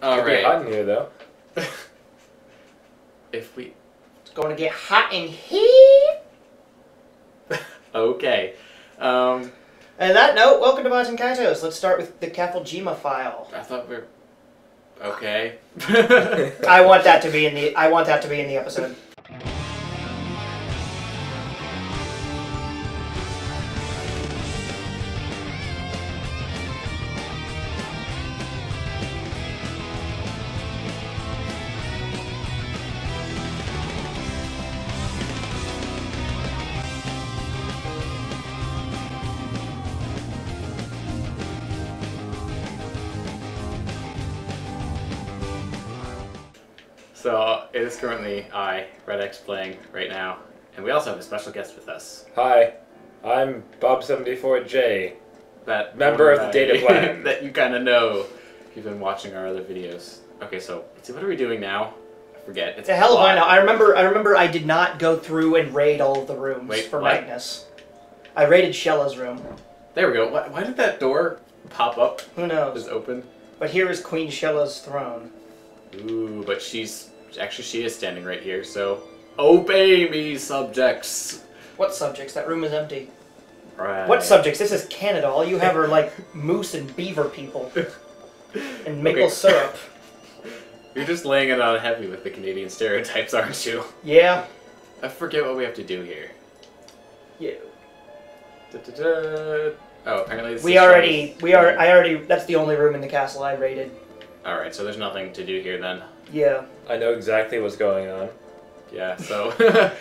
All right. It'd be hot in here, though. If we... It's going to get hot in here. Okay. And that note, welcome to Baten Kaitos. Let's start with the Kafel file. I thought we were... Okay. I want that to be in the episode. So, it is currently I, Redx, playing right now. And we also have a special guest with us. Hi, I'm Bob74J. That member of the data plan. That you kind of know if you've been watching our other videos. Okay, so, let's see, what are we doing now? I forget. It's the hell if I know. I remember I did not go through and raid all of the rooms for what? Magnus. I raided Shella's room. There we go. Why did that door pop up? Who knows? Just open? But here is Queen Shella's throne. Ooh, but she's... Actually, she is standing right here, so... Obey me, subjects! What subjects? That room is empty. Right. What subjects? This is Canada. All you have are, like, moose and beaver people. And maple syrup. You're just laying it on heavy with the Canadian stereotypes, aren't you? Yeah. I forget what we have to do here. Yeah. Oh, apparently this that's the only room in the castle I raided. Alright, so there's nothing to do here then. Yeah. I know exactly what's going on. Yeah, so...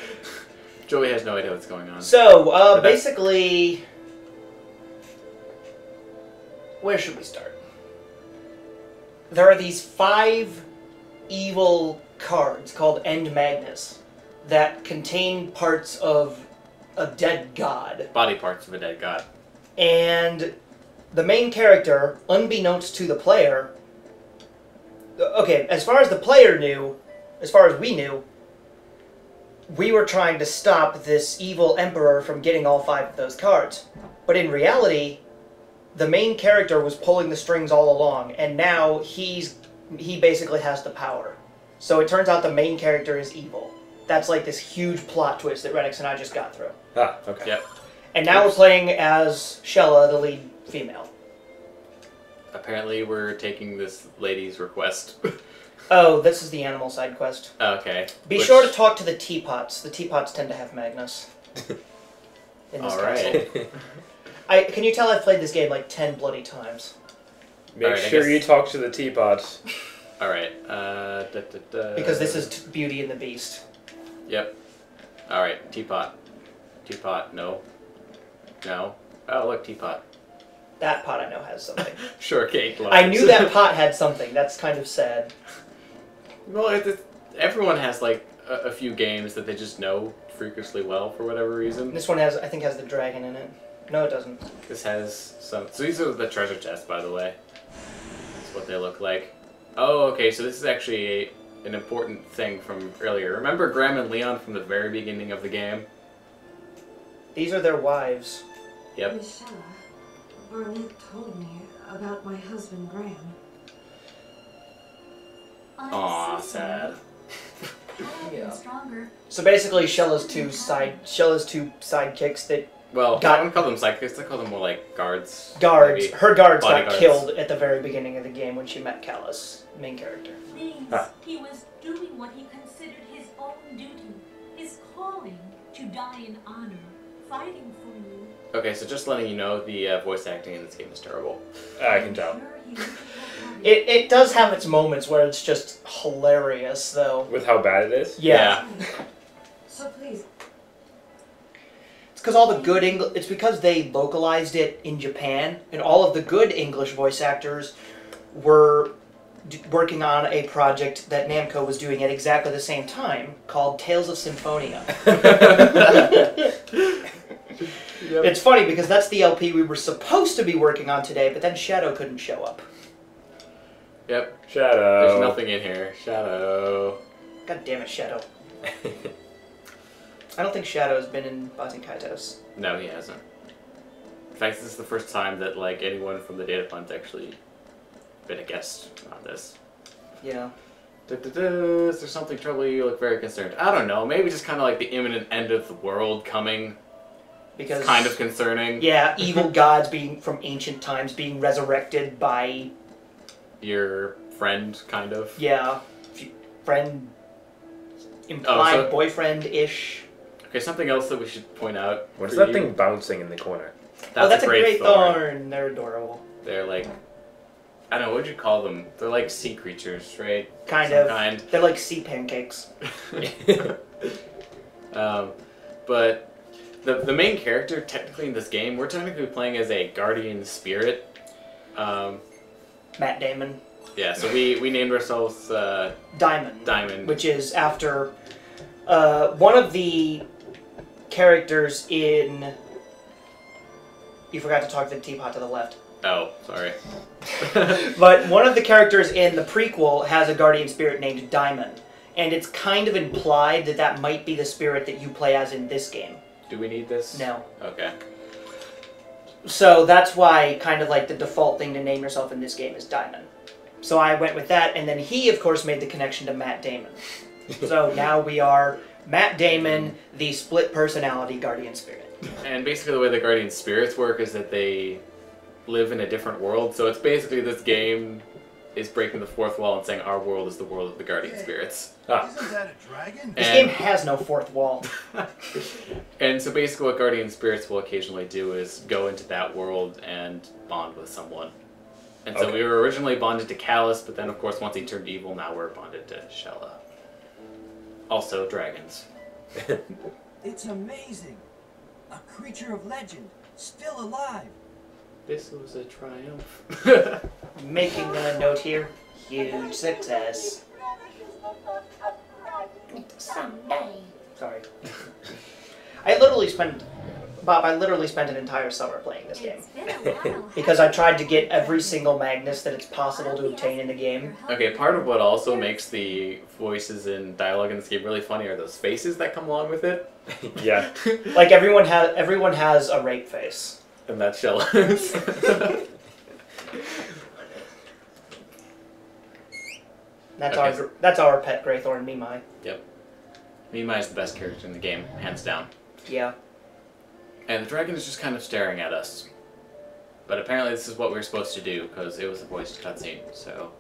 Joey has no idea what's going on. So, basically... Where should we start? There are these 5 evil cards called End Magnus that contain parts of a dead god. Body parts of a dead god. And the main character, unbeknownst to the player... Okay, as far as the player knew, as far as we knew, we were trying to stop this evil emperor from getting all 5 of those cards. But in reality, the main character was pulling the strings all along, and now he basically has the power. So it turns out the main character is evil. That's like this huge plot twist that Redx and I just got through. Ah, okay. Yep. And now we're playing as Shella, the lead female. Apparently we're taking this lady's request. Oh, this is the animal side quest. Okay. Be sure to talk to the teapots. The teapots tend to have Magnus. In this castle. Can you tell I've played this game like 10 bloody times? Make sure you talk to the teapots. Alright. Because this is Beauty and the Beast. Yep. Alright, teapot. Teapot, no. No. Oh, look, teapot. That pot I know has something. Sure, cake. I knew that pot had something. That's kind of sad. Well, everyone has like a few games that they just know freakishly well for whatever reason. This one has, I think, has the dragon in it. No, it doesn't. This has some. So these are the treasure chests, by the way. That's what they look like. Oh, okay. So this is actually an important thing from earlier. Remember Graham and Leon from the very beginning of the game? These are their wives. Yep. Michelle, Burnett told me about my husband Graham. Aw, sad. Yeah. So basically, Shella's two sidekicks that I wouldn't call them sidekicks. I call them more like guards. Guards. Maybe. Her guards got Bodyguards. killed at the very beginning of the game when she met Callus, main character. Means he was doing what he considered his own duty, his calling, to die in honor, fighting for you. Okay, so just letting you know, the voice acting in this game is terrible. I can tell. It does have its moments where it's just hilarious, though. With how bad it is? Yeah. So please. It's because all the good English. It's because they localized it in Japan, and all of the good English voice actors were working on a project that Namco was doing at exactly the same time, called Tales of Symphonia. Yep. It's funny because that's the LP we were supposed to be working on today, but then Shadow couldn't show up. Yep. Shadow. There's nothing in here. Shadow. God damn it, Shadow. I don't think Shadow's been in Baten Kaitos. No, he hasn't. In fact, this is the first time that like anyone from the data fund's actually been a guest on this. Yeah. Is there something troubling you? Look very concerned. I don't know. Maybe just kind of like the imminent end of the world coming. Because It's kind of concerning. Yeah, evil gods being from ancient times being resurrected by Your friend, kind of. yeah, friend, implied so- boyfriend-ish. Okay, something else that we should point out. What's for that you. thing bouncing in the corner? That's a great thorn. thorn. They're adorable. They're like, I don't know, what would you call them? They're like sea creatures, right? Kind Some of. kind. They're like sea pancakes. But the main character, technically in this game, we're technically playing as a guardian spirit. Matt Damon. Yeah, so we named ourselves Diamond. Diamond. Which is after one of the characters in... You forgot to talk to the teapot to the left. Oh, sorry. But one of the characters in the prequel has a guardian spirit named Diamond. And it's kind of implied that that might be the spirit that you play as in this game. Do we need this? No. Okay. So that's why kind of like the default thing to name yourself in this game is Diamond. So I went with that, and then he, of course, made the connection to Matt Damon. So now we are Matt Damon, the split personality guardian spirit. And basically the way the guardian spirits work is that they live in a different world. So it's basically this game is breaking the fourth wall and saying our world is the world of the guardian spirits. Isn't that a dragon? This game has no fourth wall. And so basically what guardian spirits will occasionally do is go into that world and bond with someone. And so we were originally bonded to Callus, but then of course once he turned evil, now we're bonded to Shella. Also dragons. It's amazing. A creature of legend, still alive. This was a triumph. Making a note here. Huge success. Someday. Sorry. I literally spent an entire summer playing this game. It's been a while. Because I tried to get every single Magnus that it's possible to obtain in the game. Okay, part of what also makes the voices and dialogue in this game really funny are those faces that come along with it. Yeah. Like everyone has a rape face. And that's Shella's. That's our pet Greythorn, Mimai. Yep. Mimai is the best character in the game, hands down. Yeah. And the dragon is just kind of staring at us. But apparently this is what we were supposed to do, because it was a voiced cutscene, so...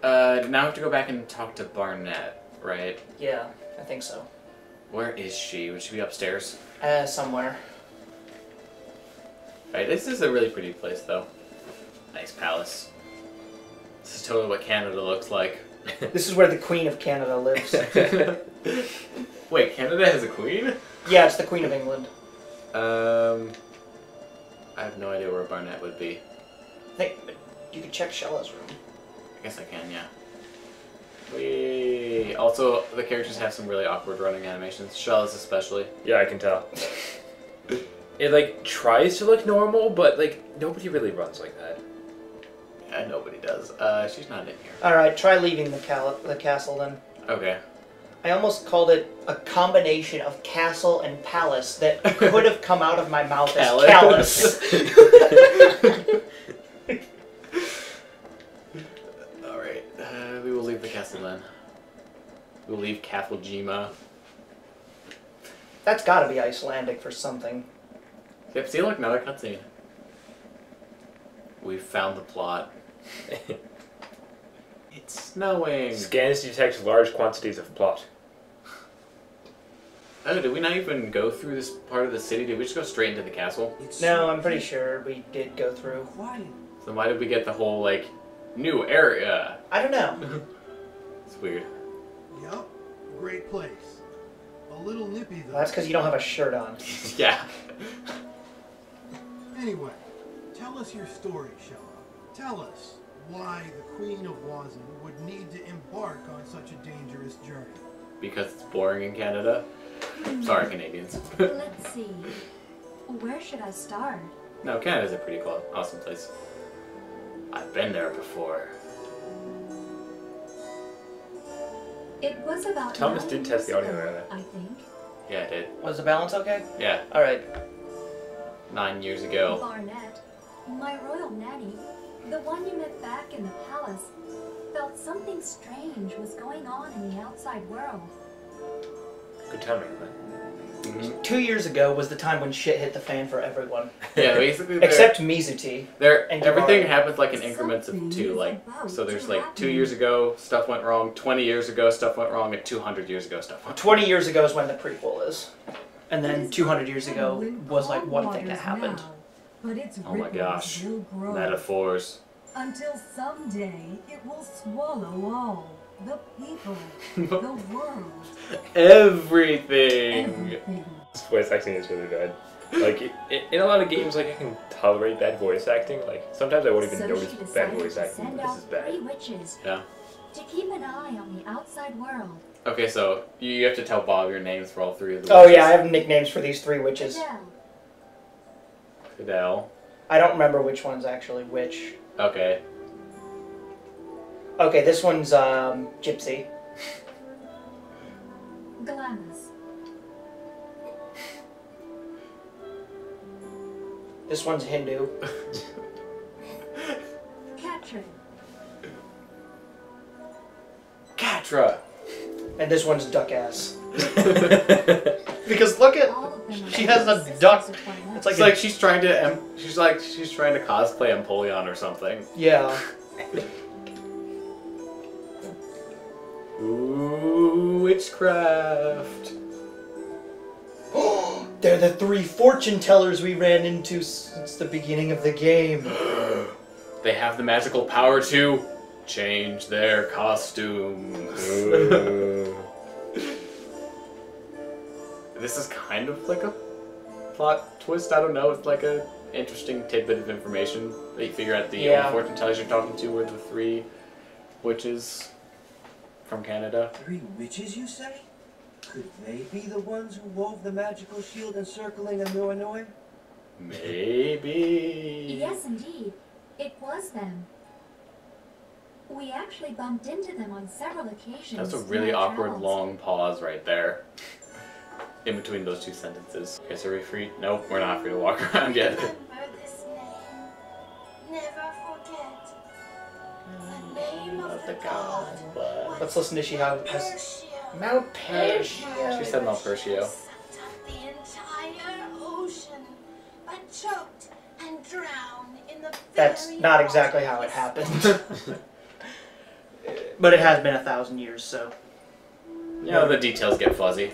now we have to go back and talk to Barnett, right? Yeah, I think so. Where is she? Would she be upstairs? Somewhere. Right, this is a really pretty place, though. Nice palace. This is totally what Canada looks like. This is where the Queen of Canada lives. Wait, Canada has a queen? Yeah, it's the Queen of England. I have no idea where Barnett would be. I think you could check Shella's room. I guess I can, yeah. Whee! Also, the characters have some really awkward running animations. Shella's especially. Yeah, I can tell. It, like, tries to look normal, but, like, nobody really runs like that. Yeah, nobody does. She's not in here. Alright, try leaving the castle then. Okay. I almost called it a combination of castle and palace that could have come out of my mouth as callus. Alright, we will leave the castle then. We'll leave Kaffeljima. That's gotta be Icelandic for something. Yep, see, look, another cutscene. We found the plot. It's snowing. Scans detect large quantities of plot. Oh, did we not even go through this part of the city? Did we just go straight into the castle? No, I'm pretty sure we did go through. Quiet. So why did we get the whole, like, new area? I don't know. It's weird. Yup. Great place. A little nippy though. Well, that's because you don't have a shirt on. Yeah. Anyway, tell us your story, Shella. Tell us why the Queen of Wazin would need to embark on such a dangerous journey. Because it's boring in Canada. Sorry, Canadians. Let's see. Where should I start? No, Canada's a pretty cool, awesome place. I've been there before. It was about Thomas 9 did test the years audio ago, earlier. I think. Yeah, I did. Was the balance okay? Yeah, Alright. 9 years ago. Barnett, my royal nanny, the one you met back in the palace, felt something strange was going on in the outside world. Good timing, man. 2 years ago was the time when shit hit the fan for everyone. Yeah, basically. Except Mizuti. And Everything Kimaru. happens like in increments of 2. Like, so there's like 2 years ago stuff went wrong, 20 years ago stuff went wrong, and 200 years ago stuff went wrong. 20 years ago is when the prequel is. And then 200 years ago was like one thing that happened. But its Oh my gosh. will grow Metaphors. until someday it will swallow all. The people, the world, Everything. everything. This voice acting is really bad. Like, in a lot of games, like, I can tolerate bad voice acting. Like, sometimes I won't even So notice she bad decided voice to acting, send but this out is bad. 3 witches Yeah. to keep an eye on the outside world. Okay, so you have to tell Bob your names for all 3 of the Oh witches. yeah, I have nicknames for these 3 witches. Adele, Fidel. I don't remember which one's actually which. Okay. Okay, this one's Gypsy. Glamis, This one's Hindu. Katrin, Catra. And this one's Duck-ass. Because look at... all of them are She has a sisters duck. of Barnett. It's like, It's like she's trying to she's trying to cosplay Empoleon or something. yeah. Ooh, witchcraft. They're the 3 fortune tellers we ran into since the beginning of the game. They have the magical power to change their costumes. This is kind of like a plot twist. I don't know. It's like a interesting tidbit of information that you figure out the Yeah. only fortune tellers you're talking to were the 3 witches from Canada. 3 witches, you say? Could they be the ones who wove the magical shield encircling Anoi? Maybe. Yes, indeed. It was them. We actually bumped into them on several occasions. That's a in really our awkward travels. long pause right there. In between those 2 sentences. Okay, so are we free? Nope, we're not free to walk around yet. Remember this name. Never forget. The name of the god. Let's listen to Shihao. Malpercio. She said Malpercio. Sucked up the entire ocean, but choked and drowned in the That's very not exactly how it waters. happened. But it has been 1,000 years, so... Yeah, the details get fuzzy.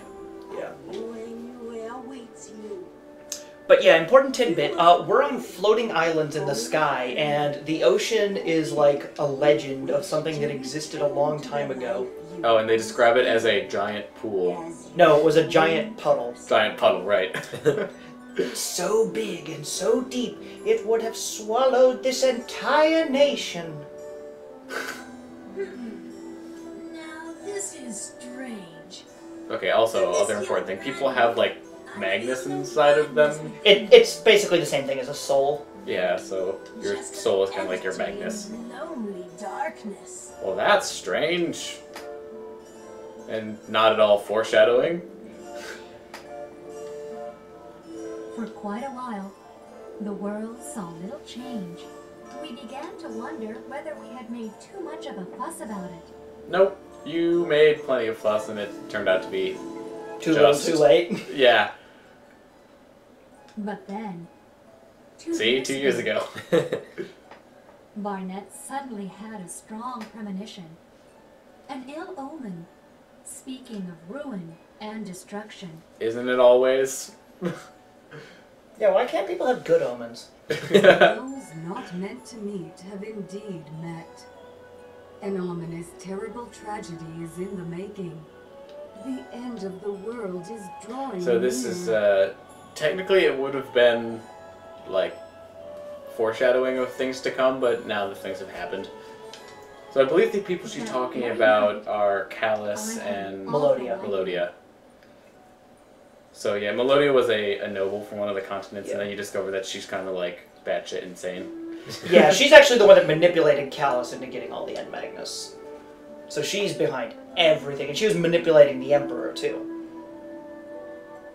Yeah. Where awaits you. But yeah, important tidbit. We're on floating islands in the sky, and the ocean is like a legend of something that existed a long time ago. Oh, and they describe it as a giant pool. No, it was a giant puddle. Giant puddle, right. So big and so deep, it would have swallowed this entire nation. Now this is strange. Okay, also, other important thing. People have, like, magnets inside of them. It's basically the same thing as a soul. Yeah, so your soul is kind of like your Magnus. Lonely darkness. Well, that's strange. And not at all foreshadowing. For quite a while, the world saw little change. We began to wonder whether we had made too much of a fuss about it. Nope. You made plenty of fuss and it turned out to be... Too little, too late. Yeah. But then, See? 2 years ago. Barnett suddenly had a strong premonition. An ill omen, speaking of ruin and destruction. Isn't it always? Yeah, why can't people have good omens? Those not meant to meet have indeed met. An ominous, terrible tragedy is in the making. The end of the world is drawing So this near. is, technically it would have been, like, foreshadowing of things to come, but now the things have happened. So I believe the people she's talking about are Callus and Melodia. Melodia. So yeah, Melodia was a noble from one of the continents, and then you discover that she's kind of like batshit insane. Yeah, she's actually the one that manipulated Callus into getting all the End Magnus. So she's behind everything, and she was manipulating the Emperor too.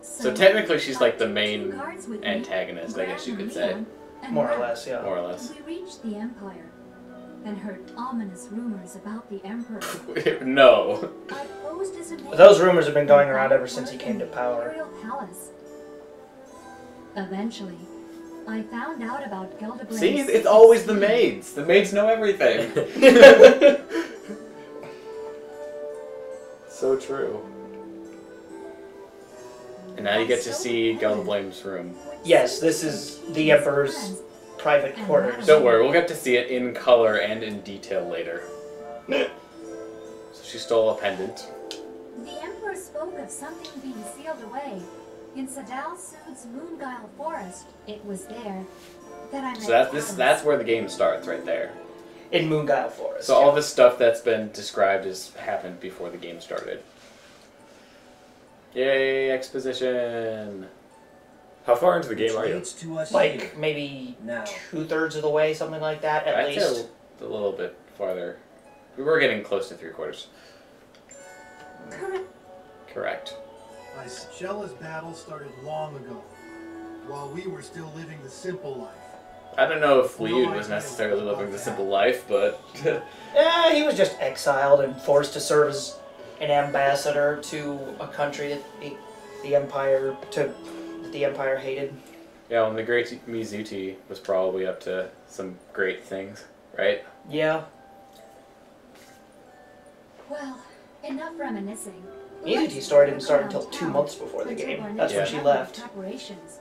So technically she's like the main antagonist, I guess you could say. More or less, yeah. More or less. We reached the Empire. and heard ominous rumors about the Emperor. No. I posed as a maid Those rumors have been going around ever since he came to power. Imperial Palace. Eventually, I found out about Gelderblade's See, it's always the maids. The maids know everything. So true. And now you get to see Gelderblade's room. Yes, this is the Emperor's private quarters. Don't worry, we'll get to see it in color and in detail later. So she stole a pendant. The Emperor spoke of something being sealed away. In Sadal Sood's Moonguile Forest, it was there that I met So Catalyst. that's where the game starts, right there. In Moonguile Forest. So all this stuff that's been described has happened before the game started. Yay, exposition! How far into the game are you? Leads to us Like here. maybe Now. 2/3 of the way, something like that, at I'd say least. a little bit farther. We were getting close to 3/4. Correct. Shella's battle started long ago, while we were still living the simple life. I don't know if No Liud idea was necessarily what living the that simple life, but He was just exiled and forced to serve as an ambassador to a country that the Empire hated. yeah, when the great Mizuti was probably up to some great things, right? Yeah. Well, enough reminiscing. Mizuti's story didn't start until 2 months before the game. That's when she left. Preparations.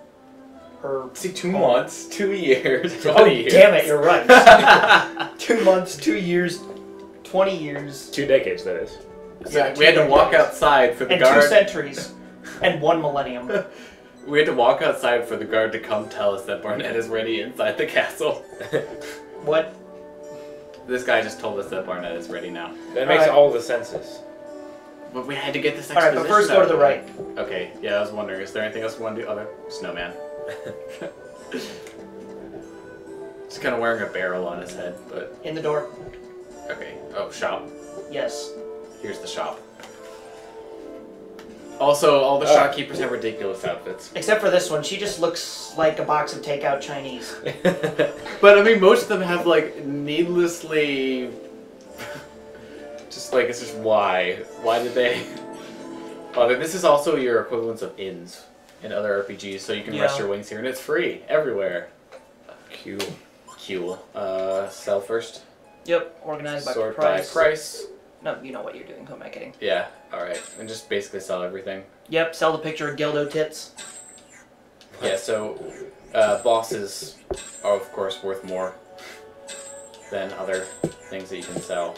Her. See, 2 months, 2 years, 20 Oh, years. damn it! You're right. 2 months, 2 years, 20 years, 2 decades, that is. Yeah, we had to 2 walk decades. outside for the and guard. 2 centuries, and 1 millennium. We had to walk outside for the guard to come tell us that Barnett is ready inside the castle. What? This guy just told us that Barnett is ready now. That makes Alright. all the senses. But we had to get this All right, exposition. but first go out to of the way. right. Okay, yeah, I was wondering, is there anything else we want to do? Other snowman. He's kind of wearing a barrel on his head, but In the door. okay. Oh, shop. Yes. Here's the shop. Also, all the shopkeepers have ridiculous outfits. Except for this one, she just looks like a box of takeout Chinese. But I mean, most of them have like needlessly. Just like it's just why? Why did they? Oh, this is also your equivalence of inns in other RPGs, so you can rest Yeah. your wings here, and it's free everywhere. Cool. Sell first. Yep. Organized by Sort price. by price. No, you know what you're doing. Who am I kidding? Yeah. All right, and just basically sell everything. Yep. Sell the picture of Gildo tits. Yeah. So bosses are of course worth more than other things that you can sell.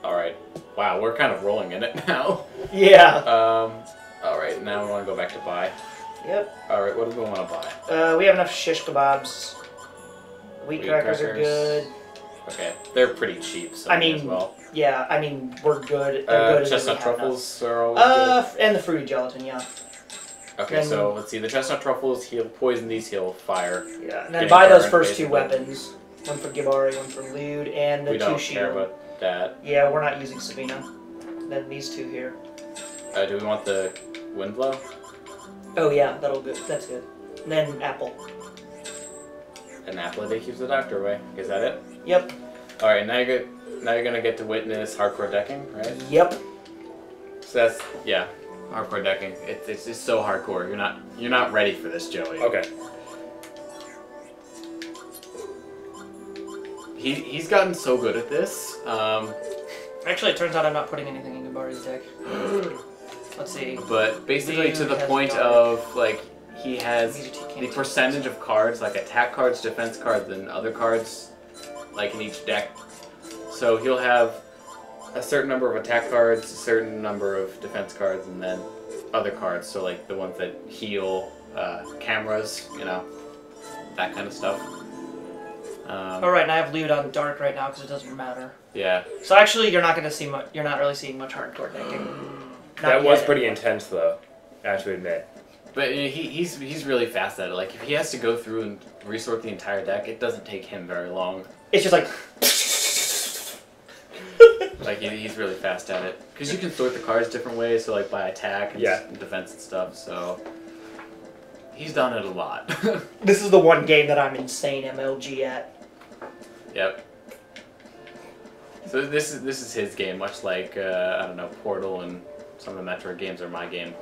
All right. Wow, we're kind of rolling in it now. Yeah. All right, now we want to go back to buy. Yep. All right, what do we want to buy? We have enough shish kebabs. Wheat Wheat crackers are crackers. good. Okay, they're pretty cheap, so I may as mean, well. yeah. I mean, we're good. They're good. as Chestnut we have truffles are always enough. And the fruity gelatin. Yeah. good. Okay, then- so let's see. The chestnut truffles heal poison. These heal fire. Yeah. And then Getting buy those burned, first 2 basically. weapons. One for Gibari, one for Lude, and the We 2 don't shield. care about that. Yeah, we're not using Sabina. Then these 2 here. Do we want the wind blow? Oh yeah, that'll good. That's good. And then apple. An apple a day keeps the doctor away. Is that it? Yep. All right, now you're gonna get to witness hardcore decking, right? Yep. So that's yeah, hardcore decking. It's just so hardcore. You're not ready for this, Joey. Okay. He's gotten so good at this. Actually, it turns out I'm not putting anything in Gibari's deck. Let's see. But basically to the Has point dark. of like he has Mizuti can't the take percentage of cards, like attack cards, defense cards, and other cards, like in each deck. So he'll have a certain number of attack cards, a certain number of defense cards, and then other cards. So like the ones that heal, cameras, you know, that kind of stuff. Alright, and I have Lude on dark right now because it doesn't matter. Yeah. So actually, you're not going to see much. You're not really seeing much hardcore decking. That was pretty intense, though. I have to admit. But he's really fast at it. Like if he has to go through and resort the entire deck, it doesn't take him very long. It's just like. Like he's really fast at it because you can sort the cards different ways. So like by attack and Yeah. defense and stuff. So he's done it a lot. This is the one game that I'm insane MLG at. Yep. So this is his game, much like I don't know, Portal and some of the Metroid games are my game.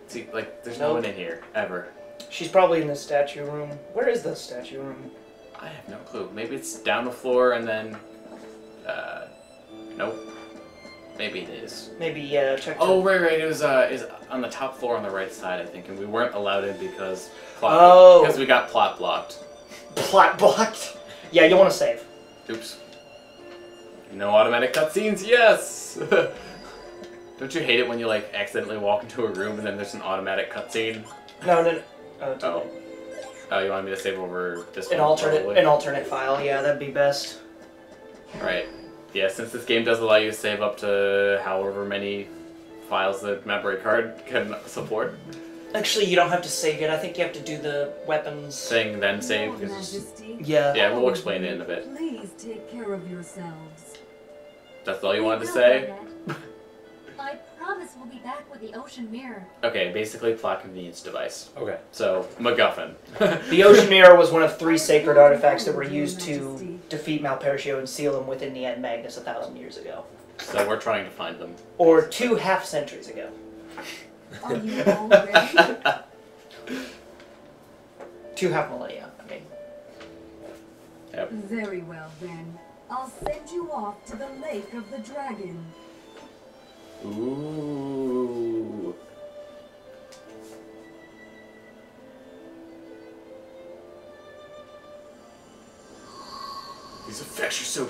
See, like, there's no one in here ever. She's probably in the statue room. Where is the statue room? I have no clue. Maybe it's down the floor and then, nope. Maybe it is. Maybe check. Oh right, it was is on the top floor on the right side, I think, and we weren't allowed in because because we got plot blocked. Plot blocked. Yeah, you want to save. Oops. No automatic cutscenes. Yes. Don't you hate it when you like accidentally walk into a room and then there's an automatic cutscene? No. Oh, you wanted me to save over this an one? alternate file. Yeah, that'd be best. Right. Yeah, since this game does allow you to save up to however many files the memory card can support. Actually, you don't have to save it. I think you have to do the weapons thing, then save. Your Majesty, Yeah, we'll explain it in a bit. please take care of yourselves. That's all you wanted to say? I promise we'll be back with the ocean mirror. Okay, basically plot convenience device. Okay. So, MacGuffin. The ocean mirror was one of 3 sacred artifacts that were used to defeat Malpercio and seal him within the Ad Magnus 1,000 years ago. So we're trying to find them. Or 2 half-centuries ago. Are you all ready? 2 half-millennia, I mean. Yep. Very well then. I'll send you off to the Lake of the Dragon. Ooh. These effects are so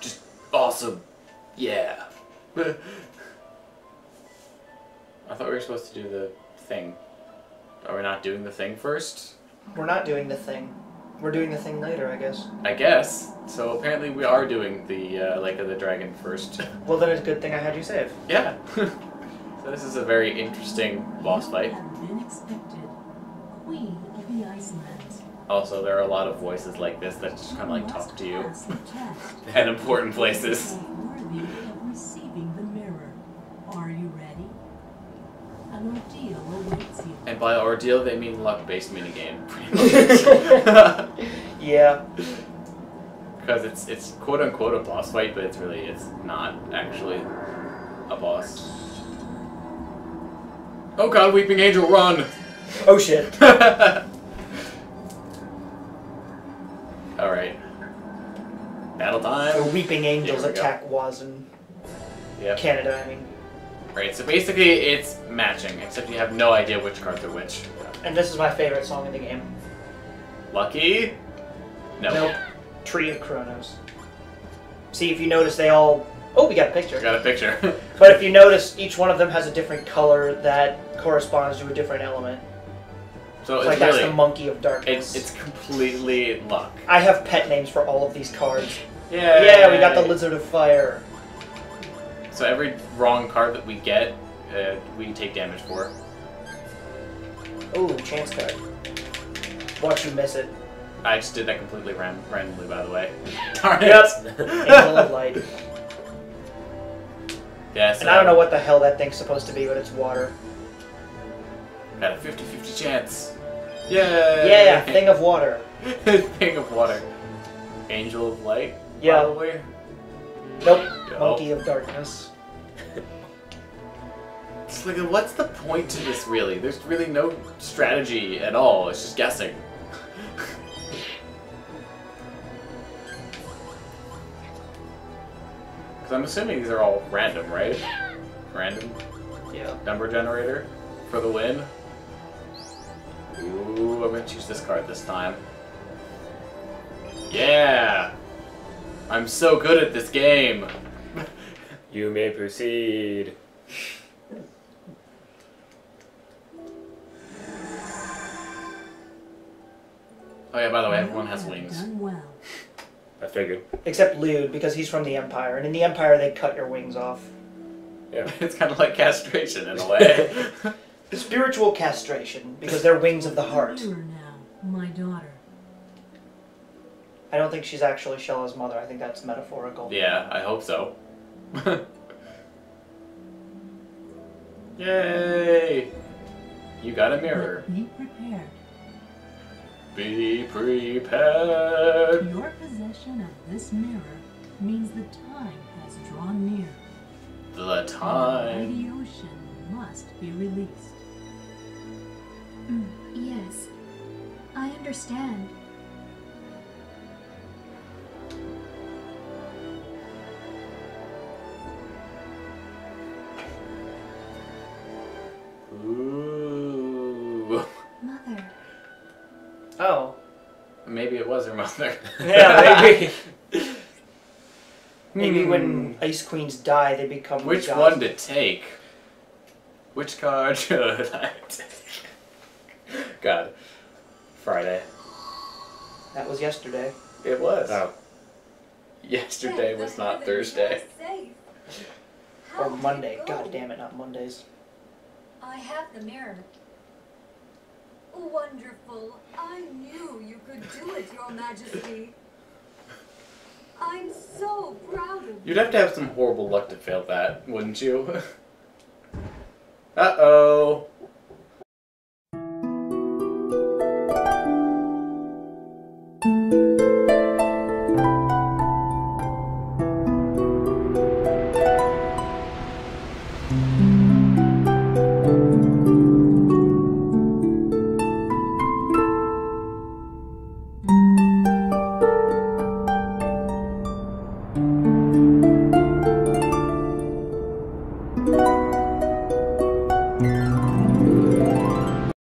just awesome. Yeah. I thought we were supposed to do the thing. Are we not doing the thing first? We're not doing the thing. We're doing the thing later, I guess. I guess. So apparently we are doing the Lake of the Dragon first. Well, then it's a good thing I had you save. Yeah. So this is a very interesting boss fight. Been expected. Queen of the Icelands. Also, there are a lot of voices like this that just kind of like talk to you Pass the test. at important places. Worthy of receiving the mirror. Are you ready? An ordeal awaits you. And by ordeal, they mean luck-based minigame. Yeah. Because it's quote-unquote a boss fight, but it's not actually a boss. Oh god, Weeping Angel, run! Oh shit. Alright. Battle The time. Weeping Angels Here we go. attack Wazen. Yep. Canada, I mean. Right, so basically it's matching, except you have no idea which cards are which. And this is my favorite song in the game. Lucky? No. Nope. Tree of Kronos. See, if you notice, they all... Oh, we got a picture. Got a picture. But if you notice, each one of them has a different color that corresponds to a different element. So It's it's like really... that's the Monkey of Darkness. It's completely luck. I have pet names for all of these cards. Yeah. Yeah, we got the Lizard of Fire. So every wrong card that we get, we take damage for. Ooh, chance card. Watch you miss it. I just did that completely randomly, by the way. Darn it. Yep. Angel of Light. Yeah, so And I don't know what the hell that thing's supposed to be, but it's water. Got a 50-50 chance. Yay! Yeah, Thing of Water. Thing of water. Angel of Light? Yeah. Probably? Nope. Yo. Monkey of Darkness. It's like, what's the point to this, really? There's really no strategy at all. It's just guessing. Because I'm assuming these are all random, right? Random Yeah. number generator for the win. Ooh, I'm going to choose this card this time. Yeah! I'm so good at this game! You may proceed. Oh yeah, by the way, everyone You has have wings. Done well. I figured. Except Lude, because he's from the Empire. And in the Empire, they cut your wings off. Yeah. It's kind of like castration in a way. Spiritual castration, because they're wings of the heart. Mirror now, my daughter. I don't think she's actually Shella's mother. I think that's metaphorical. Yeah, I hope so. Yay! You got a mirror. Be prepared. Be prepared. Your possession of this mirror means the time has drawn near. The The time. mighty ocean must be released. Yes, I understand. Ooh. Mother. Oh. Maybe it was her mother. Yeah, maybe. Maybe when Ice Queens die, they become Which gods. one to take? Which card should I take? God. Friday. That was yesterday. It was. Oh. Yesterday was not Thursday. Or Monday. God damn it, not Mondays. I have the mirror. Wonderful. I knew you could do it, Your Majesty. I'm so proud of you. You'd have to have some horrible luck to fail that, wouldn't you? Uh-oh.